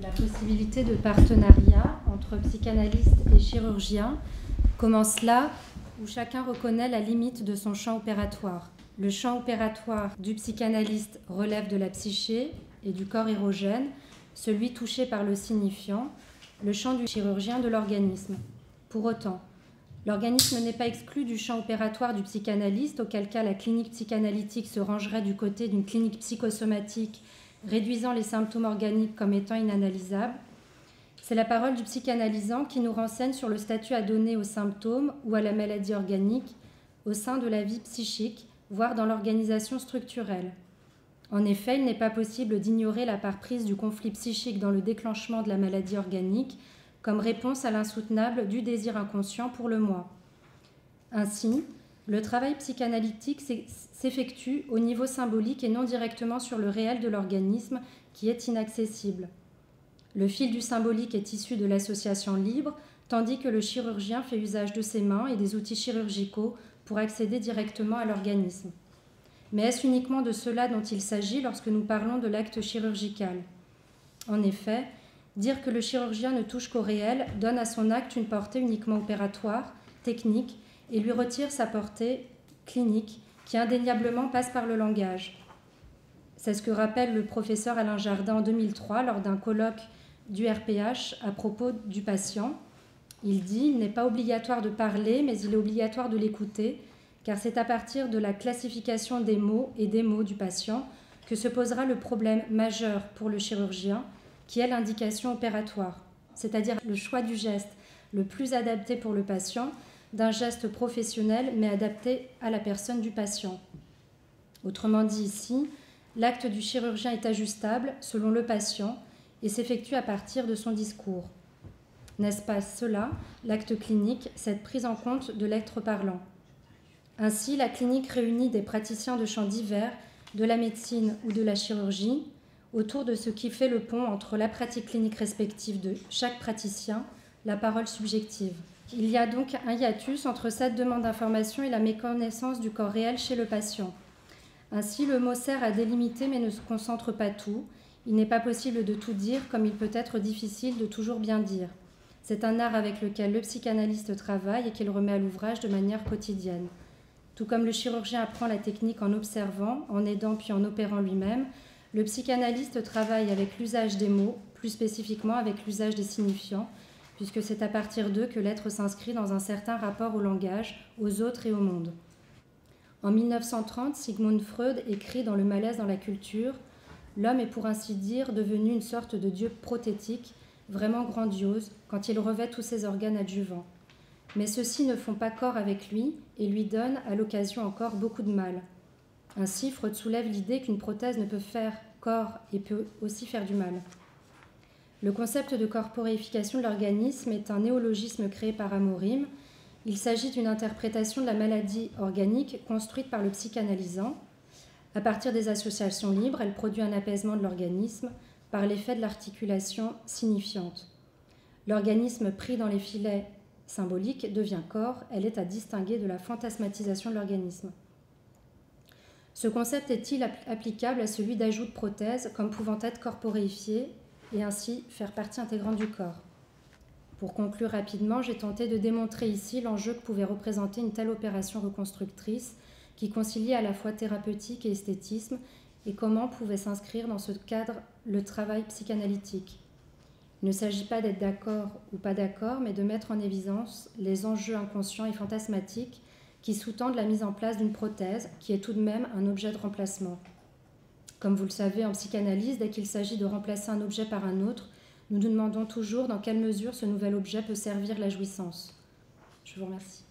La possibilité de partenariat entre psychanalystes et chirurgiens commence là où chacun reconnaît la limite de son champ opératoire. Le champ opératoire du psychanalyste relève de la psyché et du corps érogène, celui touché par le signifiant, le champ du chirurgien de l'organisme. Pour autant, l'organisme n'est pas exclu du champ opératoire du psychanalyste, auquel cas la clinique psychanalytique se rangerait du côté d'une clinique psychosomatique réduisant les symptômes organiques comme étant inanalysables. C'est la parole du psychanalysant qui nous renseigne sur le statut à donner aux symptômes ou à la maladie organique au sein de la vie psychique, voire dans l'organisation structurelle. En effet, il n'est pas possible d'ignorer la part prise du conflit psychique dans le déclenchement de la maladie organique comme réponse à l'insoutenable du désir inconscient pour le moi. Ainsi, le travail psychanalytique s'effectue au niveau symbolique et non directement sur le réel de l'organisme qui est inaccessible. Le fil du symbolique est issu de l'association libre, tandis que le chirurgien fait usage de ses mains et des outils chirurgicaux pour accéder directement à l'organisme. Mais est-ce uniquement de cela dont il s'agit lorsque nous parlons de l'acte chirurgical ? En effet, dire que le chirurgien ne touche qu'au réel donne à son acte une portée uniquement opératoire, technique, et lui retire sa portée clinique qui indéniablement passe par le langage. C'est ce que rappelle le professeur Alain Jardin en 2003 lors d'un colloque du RPH à propos du patient. Il dit « Il n'est pas obligatoire de parler, mais il est obligatoire de l'écouter, car c'est à partir de la classification des mots et des mots du patient que se posera le problème majeur pour le chirurgien, qui est l'indication opératoire, c'est-à-dire le choix du geste le plus adapté pour le patient, d'un geste professionnel mais adapté à la personne du patient. Autrement dit ici, l'acte du chirurgien est ajustable selon le patient et s'effectue à partir de son discours. N'est-ce pas cela, l'acte clinique, cette prise en compte de l'être parlant? Ainsi, la clinique réunit des praticiens de champs divers, de la médecine ou de la chirurgie, autour de ce qui fait le pont entre la pratique clinique respective de chaque praticien, la parole subjective. Il y a donc un hiatus entre cette demande d'information et la méconnaissance du corps réel chez le patient. Ainsi, le mot sert à délimiter mais ne se concentre pas tout. Il n'est pas possible de tout dire comme il peut être difficile de toujours bien dire. C'est un art avec lequel le psychanalyste travaille et qu'il remet à l'ouvrage de manière quotidienne. Tout comme le chirurgien apprend la technique en observant, en aidant puis en opérant lui-même, le psychanalyste travaille avec l'usage des mots, plus spécifiquement avec l'usage des signifiants, puisque c'est à partir d'eux que l'être s'inscrit dans un certain rapport au langage, aux autres et au monde. En 1930, Sigmund Freud écrit dans Le malaise dans la culture « L'homme est pour ainsi dire devenu une sorte de dieu prothétique, vraiment grandiose, quand il revêt tous ses organes adjuvants. Mais ceux-ci ne font pas corps avec lui et lui donnent à l'occasion encore beaucoup de mal. Ainsi, Freud soulève l'idée qu'une prothèse ne peut faire corps et peut aussi faire du mal. » Le concept de corporéification de l'organisme est un néologisme créé par Amorim. Il s'agit d'une interprétation de la maladie organique construite par le psychanalysant. À partir des associations libres, elle produit un apaisement de l'organisme par l'effet de l'articulation signifiante. L'organisme pris dans les filets symboliques devient corps, elle est à distinguer de la fantasmatisation de l'organisme. Ce concept est-il applicable à celui d'ajout de prothèse comme pouvant être corporéifié et ainsi faire partie intégrante du corps? Pour conclure rapidement, j'ai tenté de démontrer ici l'enjeu que pouvait représenter une telle opération reconstructrice qui conciliait à la fois thérapeutique et esthétisme et comment pouvait s'inscrire dans ce cadre le travail psychanalytique. Il ne s'agit pas d'être d'accord ou pas d'accord, mais de mettre en évidence les enjeux inconscients et fantasmatiques qui sous-tendent la mise en place d'une prothèse qui est tout de même un objet de remplacement. Comme vous le savez, en psychanalyse, dès qu'il s'agit de remplacer un objet par un autre, nous nous demandons toujours dans quelle mesure ce nouvel objet peut servir la jouissance. Je vous remercie.